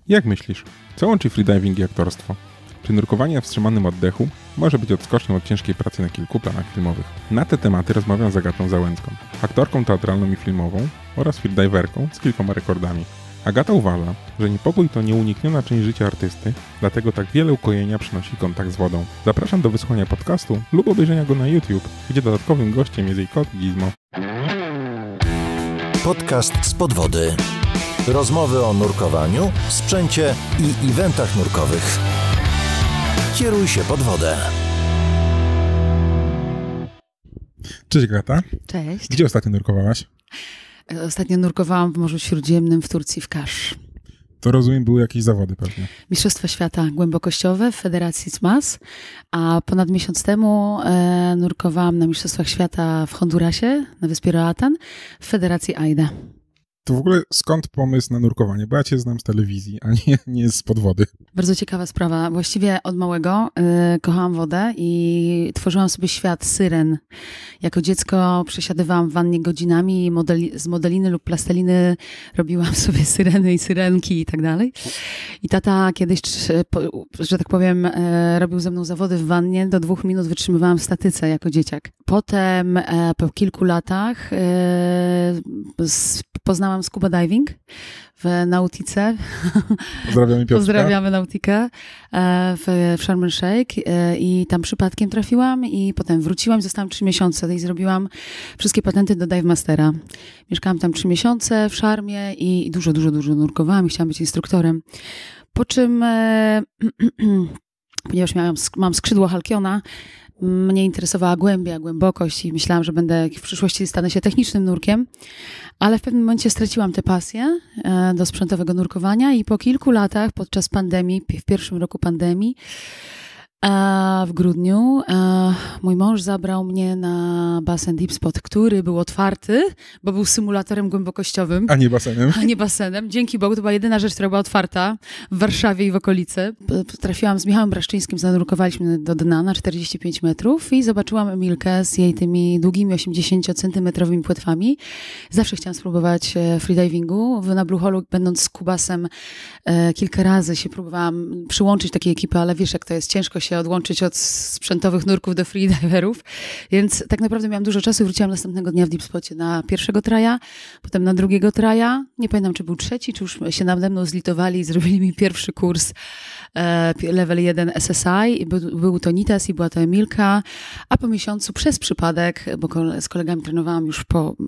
Jak myślisz, co łączy freediving i aktorstwo? Czy nurkowanie na wstrzymanym oddechu może być odskocznią od ciężkiej pracy na kilku planach filmowych? Na te tematy rozmawiam z Agatą Załęcką, aktorką teatralną i filmową oraz freediverką z kilkoma rekordami. Agata uważa, że niepokój to nieunikniona część życia artysty, dlatego tak wiele ukojenia przynosi kontakt z wodą. Zapraszam do wysłuchania podcastu lub obejrzenia go na YouTube, gdzie dodatkowym gościem jest jej kot Gizmo. Podcast Spod wody. Rozmowy o nurkowaniu, sprzęcie i eventach nurkowych. Kieruj się pod wodę. Cześć Agata. Cześć. Gdzie ostatnio nurkowałaś? Ostatnio nurkowałam w Morzu Śródziemnym w Turcji, w Kasz. To rozumiem, były jakieś zawody pewnie. Mistrzostwa Świata głębokościowe w Federacji CMAS, a ponad miesiąc temu nurkowałam na Mistrzostwach Świata w Hondurasie, na wyspie Roatan, w Federacji AIDA. To w ogóle skąd pomysł na nurkowanie? Bo ja cię znam z telewizji, a nie z podwody. Bardzo ciekawa sprawa. Właściwie od małego kochałam wodę i tworzyłam sobie świat syren. Jako dziecko przesiadywałam w wannie godzinami i z modeliny lub plasteliny robiłam sobie syreny i syrenki i tak dalej. I tata kiedyś, że tak powiem, robił ze mną zawody w wannie. Do 2 minut wytrzymywałam w statyce jako dzieciak. Potem po kilku latach poznałam scuba diving w Nautice. Pozdrawiamy Piotrka. Pozdrawiamy Nautikę w Sharm el Sheikh i tam przypadkiem trafiłam i potem wróciłam, zostałam 3 miesiące i zrobiłam wszystkie patenty do Dive Mastera. Mieszkałam tam 3 miesiące w Szarmie i dużo nurkowałam i chciałam być instruktorem. Po czym, ponieważ mam skrzydło Halkiona, mnie interesowała głębia, głębokość i myślałam, że w przyszłości stanę się technicznym nurkiem, ale w pewnym momencie straciłam tę pasję do sprzętowego nurkowania i po kilku latach, podczas pandemii, w pierwszym roku pandemii, w grudniu, mój mąż zabrał mnie na basen Deep Spot, który był otwarty, bo był symulatorem głębokościowym. A nie basenem. A nie basenem. Dzięki Bogu, to była jedyna rzecz, która była otwarta w Warszawie i w okolicy. Trafiłam z Michałem Braszczyńskim, zanurkowaliśmy do dna na 45 metrów i zobaczyłam Emilkę z jej tymi długimi 80-centymetrowymi płetwami. Zawsze chciałam spróbować freedivingu. Na Blue Holu, będąc z Kubasem, kilka razy się próbowałam przyłączyć takiej ekipy, ale wiesz, jak to jest ciężko się odłączyć od sprzętowych nurków do freediverów, więc tak naprawdę miałam dużo czasu i wróciłam następnego dnia w Deep Spocie na pierwszego traja, potem na drugiego traja, nie pamiętam, czy był trzeci, czy już się nade mną zlitowali i zrobili mi pierwszy kurs level 1 SSI i był to Nitas i była to Emilka, a po miesiącu przez przypadek, bo z kolegami trenowałam już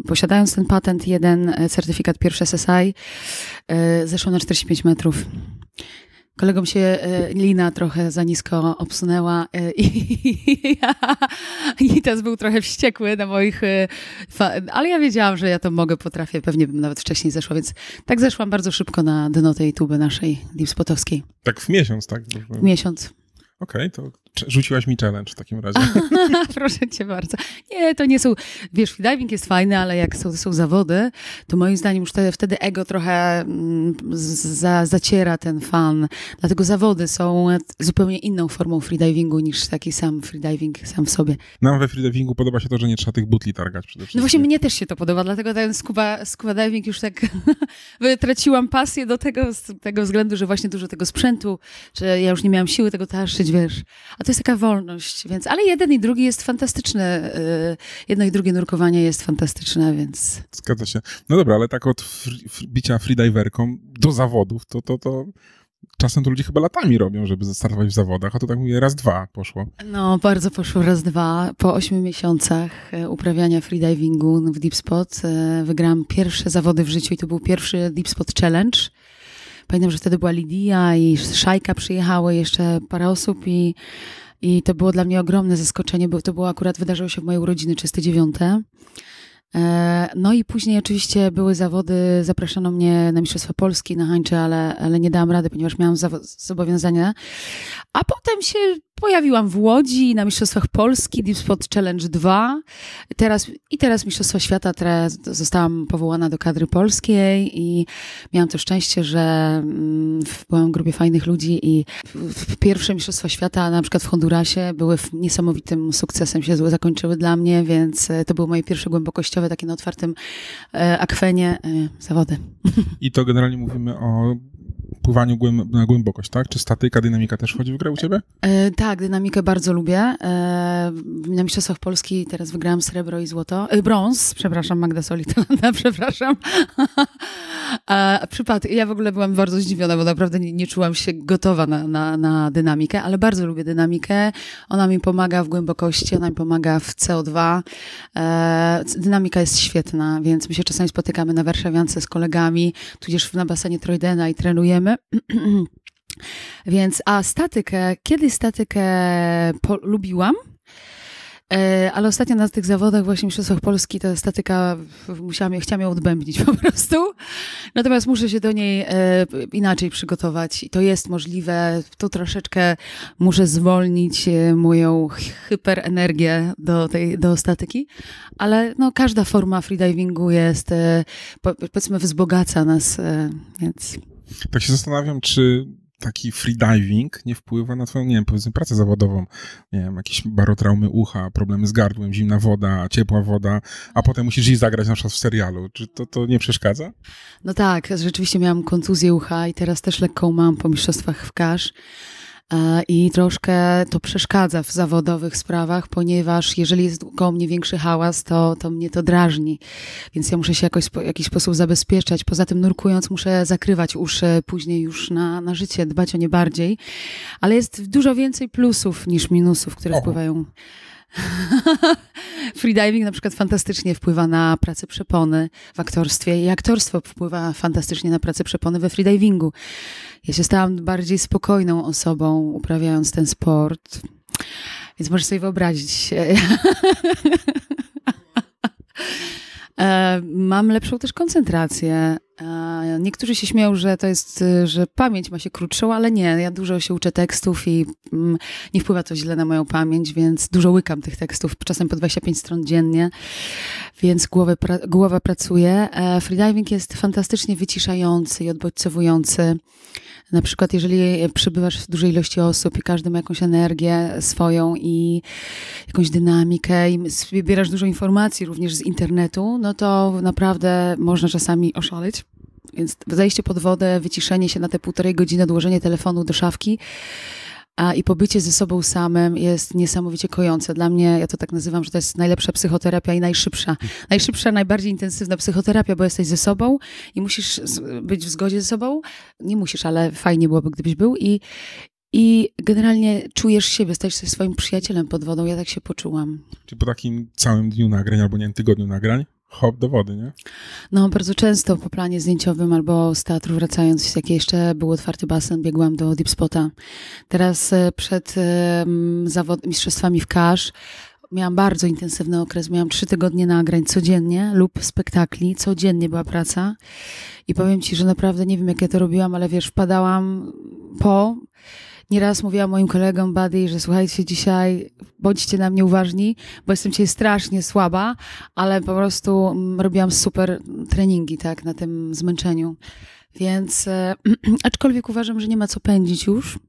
posiadając ten patent, jeden certyfikat pierwszy SSI, zeszłam na 45 metrów. Kolegom się lina trochę za nisko obsunęła i Nitas był trochę wściekły na moich... Ale ja wiedziałam, że ja to potrafię, pewnie bym nawet wcześniej zeszła, więc tak zeszłam bardzo szybko na dno tej tuby naszej deepspotowskiej. Tak w miesiąc, tak? W miesiąc. Okej, to rzuciłaś mi challenge w takim razie. Proszę cię bardzo. Nie, to nie są... Wiesz, freediving jest fajny, ale jak są zawody, to moim zdaniem już wtedy ego trochę zaciera ten fan. Dlatego zawody są zupełnie inną formą freedivingu niż taki sam freediving sam w sobie. Nam we freedivingu podoba się to, że nie trzeba tych butli targać przede wszystkim. No właśnie mnie też się to podoba, dlatego ten scuba diving już tak wytraciłam pasję do tego, z tego względu, że właśnie dużo tego sprzętu, że ja już nie miałam siły tego tarzyć, wiesz. A to jest taka wolność, więc... Ale jeden i drugi jest fantastyczny. Jedno i drugie nurkowanie jest fantastyczne, więc... Zgadza się. No dobra, ale tak od bicia freediverką do zawodów, to czasem to ludzie chyba latami robią, żeby startować w zawodach, a to tak mówię, raz, dwa poszło. No, bardzo poszło raz, dwa. Po 8 miesiącach uprawiania freedivingu w Deep Spot wygrałam pierwsze zawody w życiu i to był pierwszy Deep Spot Challenge. Pamiętam, że wtedy była Lidia i Szajka przyjechały, jeszcze parę osób i to było dla mnie ogromne zaskoczenie, bo to było akurat, wydarzyło się w mojej urodziny 39. No i później oczywiście były zawody, zapraszano mnie na Mistrzostwa Polski na hańcze, ale nie dałam rady, ponieważ miałam zobowiązania. A potem się pojawiłam w Łodzi na Mistrzostwach Polski, Deep Spot Challenge 2. Teraz Mistrzostwa Świata, teraz zostałam powołana do kadry polskiej i miałam to szczęście, że byłam w grupie fajnych ludzi i pierwsze Mistrzostwa Świata, na przykład w Hondurasie, były niesamowitym sukcesem, się zakończyły dla mnie, więc to były moje pierwsze głębokościowe, takie na otwartym akwenie zawody. I to generalnie mówimy o pływaniu na głębokość, tak? Czy statyka, dynamika też wchodzi w grę u ciebie? Tak, dynamikę bardzo lubię. Na Mistrzostwach Polski teraz wygrałam srebro i złoto. Brąz, przepraszam, Magda Solitylanda, przepraszam. Ja w ogóle byłam bardzo zdziwiona, bo naprawdę nie czułam się gotowa na dynamikę, ale bardzo lubię dynamikę. Ona mi pomaga w głębokości, ona mi pomaga w CO2. Dynamika jest świetna, więc my się czasami spotykamy na Warszawiance z kolegami, tudzież na basenie Trojdena i trenujemy. Więc, kiedyś statykę lubiłam, ale ostatnio na tych zawodach właśnie Mistrzostwach Polski ta statyka, chciałam ją odbębnić po prostu. Natomiast muszę się do niej inaczej przygotować i to jest możliwe. Tu troszeczkę muszę zwolnić moją hyperenergię do statyki, ale no, każda forma freedivingu jest, powiedzmy, wzbogaca nas, więc... Tak się zastanawiam, czy taki freediving nie wpływa na twoją, nie wiem, powiedzmy pracę zawodową, nie wiem, jakieś barotraumy ucha, problemy z gardłem, zimna woda, ciepła woda, a potem musisz iść zagrać na przykład w serialu. Czy to nie przeszkadza? No tak, rzeczywiście miałam kontuzję ucha i teraz też lekką mam po mistrzostwach w Kasz. I troszkę to przeszkadza w zawodowych sprawach, ponieważ jeżeli jest koło mnie większy hałas, to mnie to drażni. Więc ja muszę się w jakiś sposób zabezpieczać. Poza tym nurkując muszę zakrywać uszy później już na życie, dbać o nie bardziej. Ale jest dużo więcej plusów niż minusów, które wpływają. Freediving na przykład fantastycznie wpływa na pracę przepony w aktorstwie i aktorstwo wpływa fantastycznie na pracę przepony we freedivingu. Ja się stałam bardziej spokojną osobą uprawiając ten sport, więc możesz sobie wyobrazić. Mam lepszą też koncentrację. Niektórzy się śmieją, że to jest, że pamięć ma się krótszą, ale nie. Ja dużo się uczę tekstów i nie wpływa to źle na moją pamięć, więc dużo łykam tych tekstów, czasem po 25 stron dziennie, więc głowa pracuje. Freediving jest fantastycznie wyciszający i odbodźcowujący. Na przykład jeżeli przebywasz w dużej ilości osób i każdy ma jakąś energię swoją i jakąś dynamikę i zbierasz dużo informacji również z internetu, no to naprawdę można czasami oszaleć. Więc zejście pod wodę, wyciszenie się na te 1,5 godziny, odłożenie telefonu do szafki i pobycie ze sobą samym jest niesamowicie kojące. Dla mnie, ja to tak nazywam, że to jest najlepsza psychoterapia i najszybsza. Najszybsza, najbardziej intensywna psychoterapia, bo jesteś ze sobą i musisz być w zgodzie ze sobą. Nie musisz, ale fajnie byłoby, gdybyś był i generalnie czujesz siebie, stajesz się swoim przyjacielem pod wodą. Ja tak się poczułam. Czyli po takim całym dniu nagrań, albo nie wiem, tygodniu nagrań, hop do wody, nie? No, bardzo często po planie zdjęciowym albo z teatru wracając, jak jeszcze był otwarty basen, biegłam do Deep Spota. Teraz przed mistrzostwami w Kasz miałam bardzo intensywny okres. Miałam 3 tygodnie nagrań codziennie lub spektakli. Codziennie była praca. I powiem ci, że naprawdę nie wiem, jak ja to robiłam, ale wiesz, wpadałam Nieraz mówiłam moim kolegom buddy, że słuchajcie, dzisiaj bądźcie na mnie uważni, bo jestem dzisiaj strasznie słaba, ale po prostu robiłam super treningi, tak, na tym zmęczeniu. Więc aczkolwiek uważam, że nie ma co pędzić już.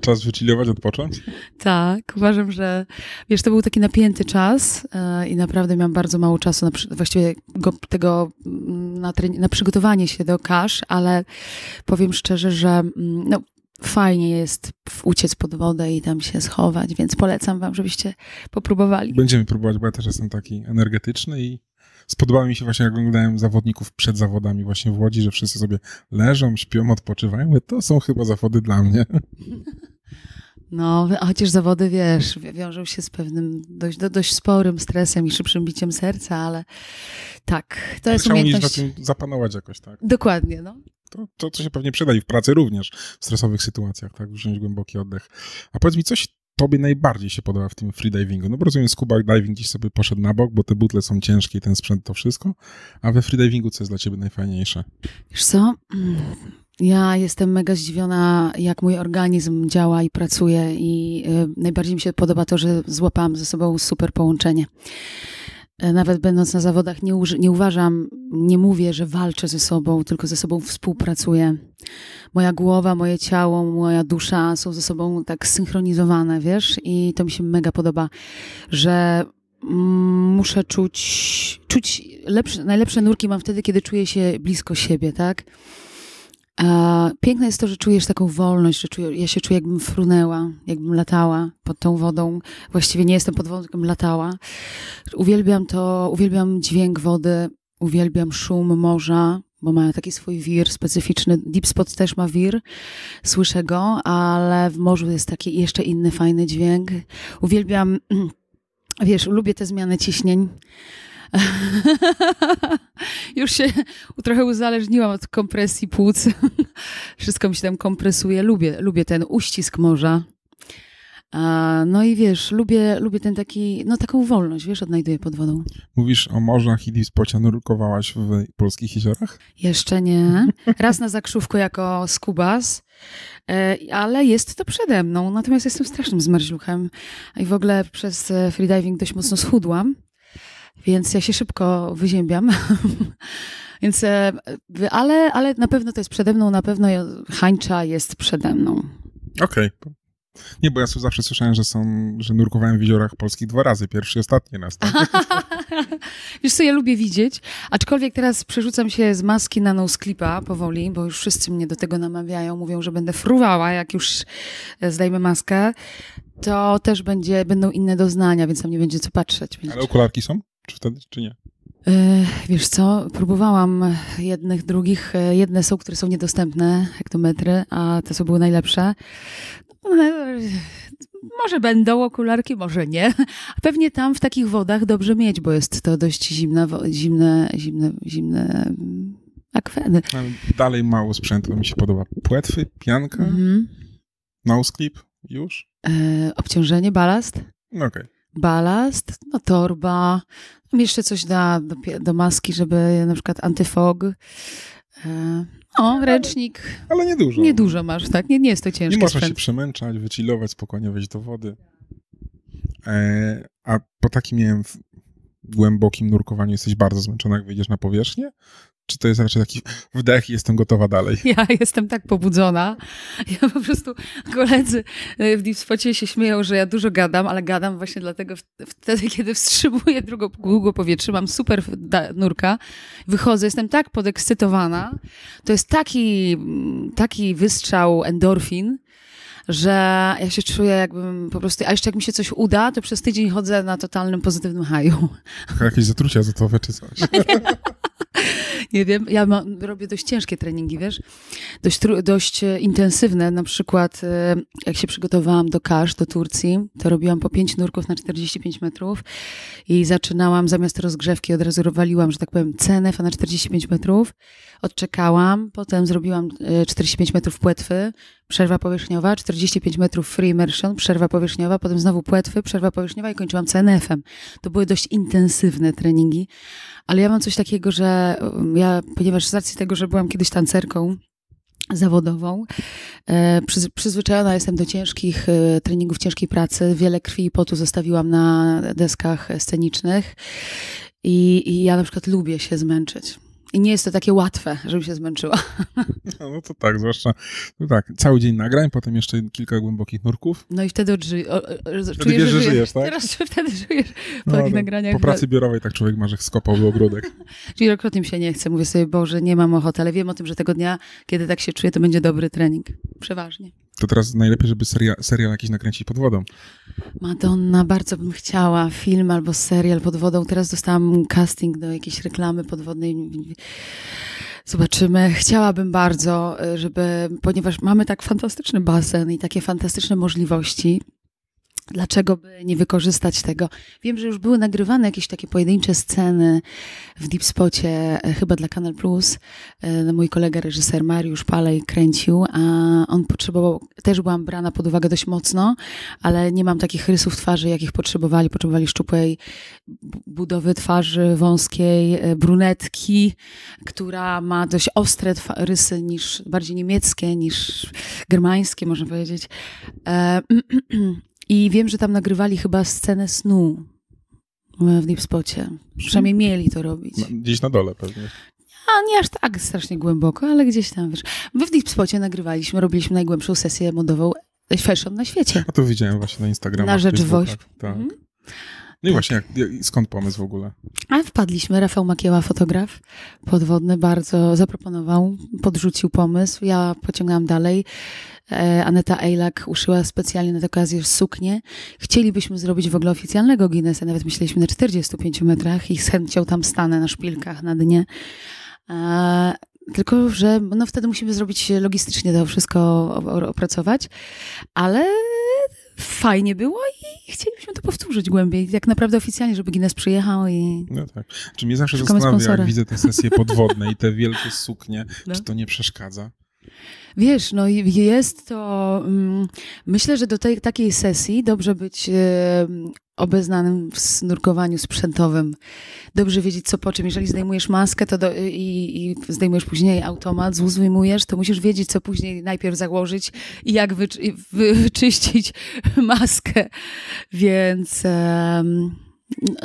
Czas wychillować, odpocząć? Tak, uważam, że wiesz, to był taki napięty czas i naprawdę miałam bardzo mało czasu na przygotowanie się do Kasz, ale powiem szczerze, że no, fajnie jest uciec pod wodę i tam się schować, więc polecam wam, żebyście popróbowali. Będziemy próbować, bo ja też jestem taki energetyczny i spodobało mi się właśnie, jak oglądałem zawodników przed zawodami właśnie w Łodzi, że wszyscy sobie leżą, śpią, odpoczywają. Mówię, to są chyba zawody dla mnie. No, a chociaż zawody, wiesz, wiążą się z pewnym dość sporym stresem i szybszym biciem serca, ale tak, to jest umiejętność... Trzeba umieć na tym zapanować jakoś, tak? Dokładnie, no. To się pewnie przyda i w pracy również, w stresowych sytuacjach, tak? Wziąć głęboki oddech. A powiedz mi, coś tobie najbardziej się podoba w tym freedivingu? No bo rozumiem, scuba diving gdzieś sobie poszedł na bok, bo te butle są ciężkie i ten sprzęt to wszystko, a we freedivingu co jest dla ciebie najfajniejsze? Wiesz co? Ja jestem mega zdziwiona, jak mój organizm działa i pracuje i najbardziej mi się podoba to, że złapałam ze sobą super połączenie. Nawet będąc na zawodach nie mówię, że walczę ze sobą, tylko ze sobą współpracuję. Moja głowa, moje ciało, moja dusza są ze sobą tak zsynchronizowane, wiesz? I to mi się mega podoba, że muszę czuć najlepsze nurki mam wtedy, kiedy czuję się blisko siebie, tak? A piękne jest to, że czujesz taką wolność, że ja się czuję, jakbym frunęła, jakbym latała pod tą wodą. Właściwie nie jestem pod wodą, tylko latała. Uwielbiam to, uwielbiam dźwięk wody, uwielbiam szum morza, bo ma taki swój wir specyficzny. Deep Spot też ma wir, słyszę go, ale w morzu jest taki jeszcze inny fajny dźwięk. Uwielbiam, lubię te zmiany ciśnień. Już się trochę uzależniłam od kompresji płuc. Wszystko mi się tam kompresuje. Lubię ten uścisk morza. No i lubię ten taki, taką wolność, odnajduję pod wodą. Mówisz o morzach i Deep Spocie. Nurkowałaś w polskich jeziorach? Jeszcze nie. Raz na Zakrzówku jako skubas, ale jest to przede mną. Natomiast jestem strasznym zmarzluchem i w ogóle przez freediving dość mocno schudłam. Więc ja się szybko wyziębiam. Więc, ale na pewno to jest przede mną, na pewno hańcza jest przede mną. Okej. Nie, bo ja zawsze słyszałem, że nurkowałem w jeziorach polskich 2 razy, pierwszy i ostatni raz. Tak? Wiesz co, ja lubię widzieć, aczkolwiek teraz przerzucam się z maski na no-sklipa powoli, bo już wszyscy mnie do tego namawiają, mówią, że będę fruwała, jak już zdejmę maskę, to też będą inne doznania, więc tam nie będzie co patrzeć. Ale okularki są? Czy wtedy, czy nie? Wiesz co, próbowałam jednych, drugich. Jedne są, które są niedostępne, hektometry, a te są były najlepsze. Może będą okularki, może nie. Pewnie tam w takich wodach dobrze mieć, bo jest to dość zimne akweny. Dalej mało sprzętu, mi się podoba. Płetwy, pianka, no-sklip, już? Obciążenie, balast. Okej. Balast, torba, jeszcze coś do maski, żeby na przykład antyfog. Ręcznik. Ale niedużo. Niedużo masz, tak? Nie jest to ciężkie. Nie można się przemęczać, wychillować, spokojnie wejść do wody. A po takim, nie wiem, głębokim nurkowaniu jesteś bardzo zmęczona, jak wyjdziesz na powierzchnię? Czy to jest raczej taki wdech i jestem gotowa dalej? Ja jestem tak pobudzona. Ja po prostu, koledzy w Deep Spocie się śmieją, że ja dużo gadam, ale gadam właśnie dlatego wtedy, kiedy wstrzymuję długo powietrze, mam super nurka, wychodzę, jestem tak podekscytowana. To jest taki wystrzał endorfin, że ja się czuję jakbym po prostu, a jeszcze jak mi się coś uda, to przez tydzień chodzę na totalnym pozytywnym haju. Jakieś zatrucia azotowe czy coś? Nie wiem, ja robię dość ciężkie treningi, wiesz, dość intensywne. Na przykład jak się przygotowałam do Kasz, do Turcji, to robiłam po 5 nurków na 45 metrów i zaczynałam zamiast rozgrzewki, od razu waliłam, że tak powiem, CNF na 45 metrów, odczekałam, potem zrobiłam 45 metrów płetwy, przerwa powierzchniowa, 45 metrów free immersion, przerwa powierzchniowa, potem znowu płetwy, przerwa powierzchniowa i kończyłam CNF-em. To były dość intensywne treningi, ale ja mam coś takiego, że ponieważ z racji tego, że byłam kiedyś tancerką zawodową, przyzwyczajona jestem do ciężkich treningów, ciężkiej pracy, wiele krwi i potu zostawiłam na deskach scenicznych i ja na przykład lubię się zmęczyć. I nie jest to takie łatwe, żebym się zmęczyła. No to tak, zwłaszcza cały dzień nagrań, potem jeszcze kilka głębokich nurków. No i wtedy czujesz, że żyjesz, tak? Teraz wtedy żyjesz po takich nagraniach. Po pracy biurowej tak człowiek marzy, skopałby ogródek. Wielokrotnie mi się nie chce. Mówię sobie, Boże, nie mam ochoty, ale wiem o tym, że tego dnia, kiedy tak się czuję, to będzie dobry trening. Przeważnie. To teraz najlepiej, żeby serial jakiś nakręcić pod wodą. Madonna, bardzo bym chciała film albo serial pod wodą. Teraz dostałam casting do jakiejś reklamy podwodnej. Zobaczymy. Chciałabym bardzo, ponieważ mamy tak fantastyczny basen i takie fantastyczne możliwości, dlaczego by nie wykorzystać tego? Wiem, że już były nagrywane jakieś takie pojedyncze sceny w Deep Spocie, chyba dla Kanal Plus. Mój kolega, reżyser Mariusz Palej kręcił, a on potrzebował, też byłam brana pod uwagę dość mocno, ale nie mam takich rysów twarzy, jakich potrzebowali. Potrzebowali szczupłej budowy twarzy, wąskiej, brunetki, która ma dość ostre rysy, bardziej niemieckie niż germańskie, można powiedzieć. I wiem, że tam nagrywali chyba scenę snu w Deep Spocie. Przynajmniej mieli to robić. Gdzieś na dole pewnie. A nie aż tak strasznie głęboko, ale gdzieś tam, wiesz. My w Deep Spocie robiliśmy najgłębszą sesję modową fashion na świecie. A to widziałem właśnie na Instagramie. Na rzecz Wośp. Tak. No i właśnie, skąd pomysł w ogóle? A wpadliśmy, Rafał Makieła, fotograf podwodny, bardzo zaproponował, podrzucił pomysł, ja pociągałam dalej. Aneta Ejlak uszyła specjalnie na tę okazję suknię. Chcielibyśmy zrobić w ogóle oficjalnego Guinnessa, nawet myśleliśmy na 45 metrach i z chęcią tam stanę na szpilkach na dnie. Tylko że no wtedy musimy zrobić logistycznie to wszystko opracować, ale fajnie było i chcielibyśmy to powtórzyć głębiej, jak naprawdę oficjalnie, żeby Guinness przyjechał i... No tak. Czy mnie zawsze zastanawia, jak widzę te sesje podwodne i te wielkie suknie, czy to nie przeszkadza? Wiesz, no jest to... myślę, że do takiej sesji dobrze być obeznanym w nurkowaniu sprzętowym. Dobrze wiedzieć, co po czym. Jeżeli zdejmujesz maskę i zdejmujesz później automat, zdejmujesz, to musisz wiedzieć, co później najpierw założyć i jak wyczyścić maskę. Więc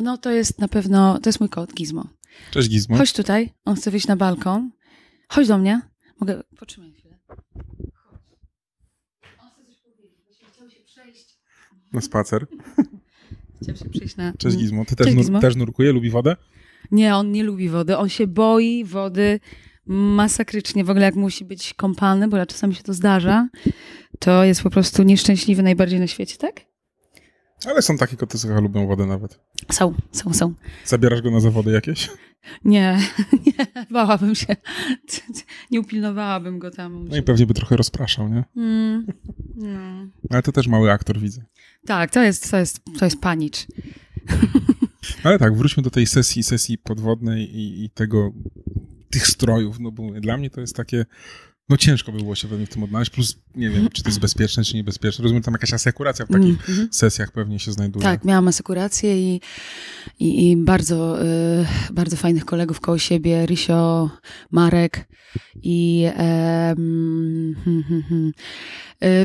no to jest na pewno, to jest mój kot Gizmo. Cześć Gizmo. Chodź tutaj, on chce wyjść na balkon. Chodź do mnie. Mogę, potrzymaj chwilę. On chce coś powiedzieć, właśnie chciał się przejść. Na spacer. Chciał się przejść na... Cześć Gizmo. Ty też nurkuje? Lubi wodę? Nie, on nie lubi wody. On się boi wody masakrycznie. W ogóle jak musi być kąpany, bo czasami się to zdarza, to jest po prostu nieszczęśliwy najbardziej na świecie, tak? Ale są takie koty, które lubią wodę nawet. Są. Zabierasz go na zawody jakieś? Nie, bałabym się. Nie upilnowałabym go tam. No i pewnie by trochę rozpraszał, nie? No. Ale to też mały aktor, widzę. Tak, to jest panicz. Ale tak, wróćmy do tej sesji podwodnej i tych strojów, no bo dla mnie to jest takie, no ciężko by było się pewnie w tym odnaleźć, plus nie wiem, czy to jest bezpieczne, czy niebezpieczne. Rozumiem, tam jakaś asekuracja w takich sesjach pewnie się znajduje. Tak, miałam asekurację i bardzo, bardzo fajnych kolegów koło siebie, Rysio, Marek i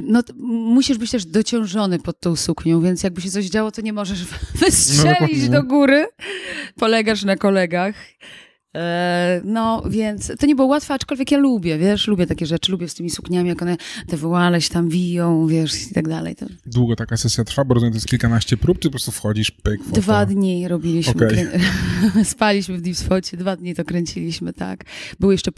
no musisz być też dociążony pod tą suknią, więc jakby się coś działo, to nie możesz wystrzelić do góry. Polegasz na kolegach. No, więc to nie było łatwe, aczkolwiek ja lubię, wiesz, lubię takie rzeczy, lubię z tymi sukniami, jak one te woale się tam wiją, wiesz, i tak dalej. To... Długo taka sesja trwa, bo rozumiem, to jest kilkanaście prób, czy po prostu wchodzisz, pyk, foto? 2 dni robiliśmy, okay. Spaliśmy w Deep Spocie, 2 dni to kręciliśmy, tak. Były jeszcze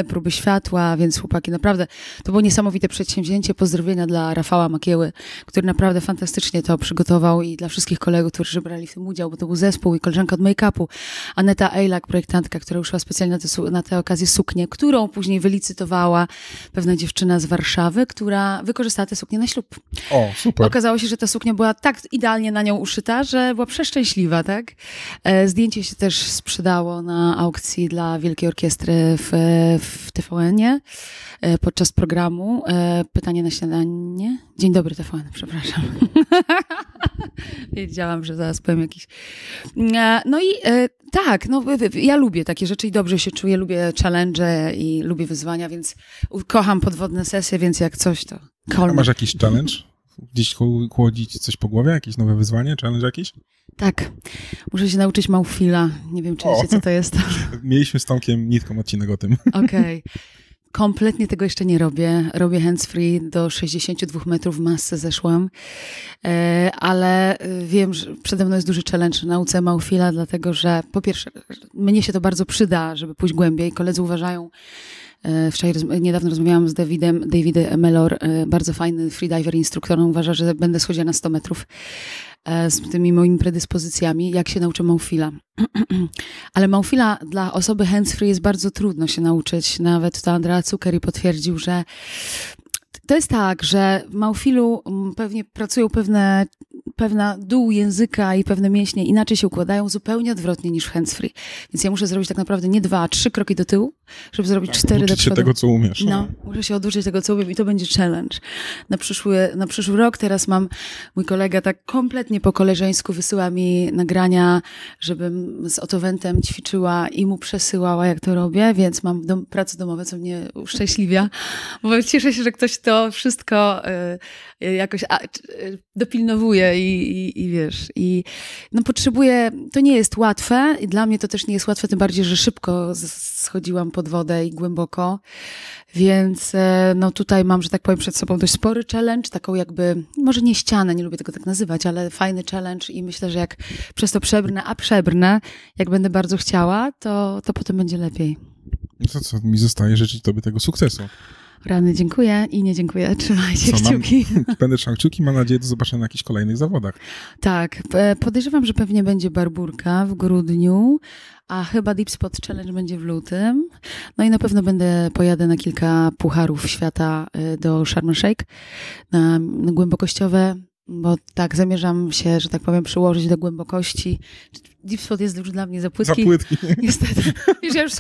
próby światła, więc chłopaki, naprawdę, to było niesamowite przedsięwzięcie, pozdrowienia dla Rafała Makieły, który naprawdę fantastycznie to przygotował i dla wszystkich kolegów, którzy brali w tym udział, bo to był zespół i koleżanka od make-upu, Aneta Ejlak, projektantka, która uszyła specjalnie na tę okazję suknię, którą później wylicytowała pewna dziewczyna z Warszawy, która wykorzystała tę suknię na ślub. O, super. Okazało się, że ta suknia była tak idealnie na nią uszyta, że była przeszczęśliwa, tak? Zdjęcie się też sprzedało na aukcji dla Wielkiej Orkiestry w TVN-ie podczas programu Pytanie na śniadanie. Dzień dobry TVN, przepraszam. Wiedziałam, że zaraz powiem jakiś... No i tak, no ja lubię takie rzeczy i dobrze się czuję, lubię challenge i lubię wyzwania, więc kocham podwodne sesje, więc jak coś to call me. A masz jakiś challenge? Gdzieś chłodzić coś po głowie? Jakieś nowe wyzwanie? Challenge jakiś? Tak. Muszę się nauczyć Małfila. Nie wiem, czy wiecie, co to jest. Mieliśmy z Tomkiem Nitką odcinek o tym. Okej. Kompletnie tego jeszcze nie robię. Robię hands-free, do 62 metrów w masce zeszłam, ale wiem, że przede mną jest duży challenge w nauce Małfila, dlatego że po pierwsze, mnie się to bardzo przyda, żeby pójść głębiej. Koledzy uważają, niedawno rozmawiałam z Davidem Mellor, bardzo fajny freediver, instruktor, on uważa, że będę schodziła na 100 metrów z tymi moimi predyspozycjami, jak się nauczę Małfila. Ale Małfila dla osoby hands-free jest bardzo trudno się nauczyć. Nawet to Andrea Zuccari potwierdził, że to jest tak, że w Małfilu pewnie pracują pewna dół języka i pewne mięśnie inaczej się układają zupełnie odwrotnie niż w hands-free. Więc ja muszę zrobić tak naprawdę nie 2, a 3 kroki do tyłu, żeby zrobić 4 do przodu. Uczyć się tego, co umiesz. No, muszę się oduczyć tego, co umiem i to będzie challenge. Na przyszły rok teraz mój kolega tak kompletnie po koleżeńsku wysyła mi nagrania, żebym z Otowentem ćwiczyła i mu przesyłała, jak to robię, więc mam prace domowe, co mnie uszczęśliwia, bo cieszę się, że ktoś to wszystko jakoś dopilnowuje idę i wiesz, no potrzebuję, to nie jest łatwe i dla mnie to też nie jest łatwe, tym bardziej, że szybko schodziłam pod wodę i głęboko, więc no tutaj mam, że tak powiem, przed sobą dość spory challenge, taką jakby, może nie ścianę, nie lubię tego tak nazywać, ale fajny challenge i myślę, że jak przez to przebrnę, jak będę bardzo chciała, to potem będzie lepiej. No to co, mi zostaje życzyć tobie tego sukcesu. Rany, dziękuję i nie dziękuję. Trzymajcie kciuki. Będę trzymał kciuki, mam nadzieję do zobaczenia na jakichś kolejnych zawodach. Tak, podejrzewam, że pewnie będzie Barburka w grudniu, a chyba Deep Spot Challenge będzie w lutym. No i na pewno pojadę na kilka pucharów świata do Sharm el Sheikh na głębokościowe, bo tak zamierzam się, że tak powiem, przyłożyć do głębokości. Deep Spot jest już dla mnie za płytki. Za płytki. Niestety. Wiesz, ja już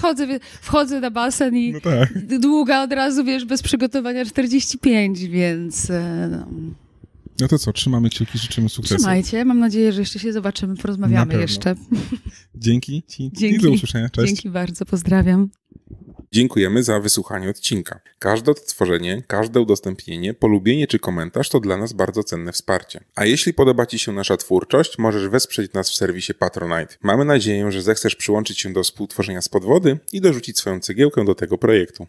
wchodzę na basen i no tak. długa od razu, wiesz, bez przygotowania 45, więc... No to co, trzymamy kciuki, życzymy sukcesu. Trzymajcie, mam nadzieję, że jeszcze się zobaczymy, porozmawiamy jeszcze. Dzięki ci i do usłyszenia. Cześć. Dzięki bardzo, pozdrawiam. Dziękujemy za wysłuchanie odcinka. Każde odtworzenie, każde udostępnienie, polubienie czy komentarz to dla nas bardzo cenne wsparcie. A jeśli podoba Ci się nasza twórczość, możesz wesprzeć nas w serwisie Patronite. Mamy nadzieję, że zechcesz przyłączyć się do współtworzenia Spod Wody i dorzucić swoją cegiełkę do tego projektu.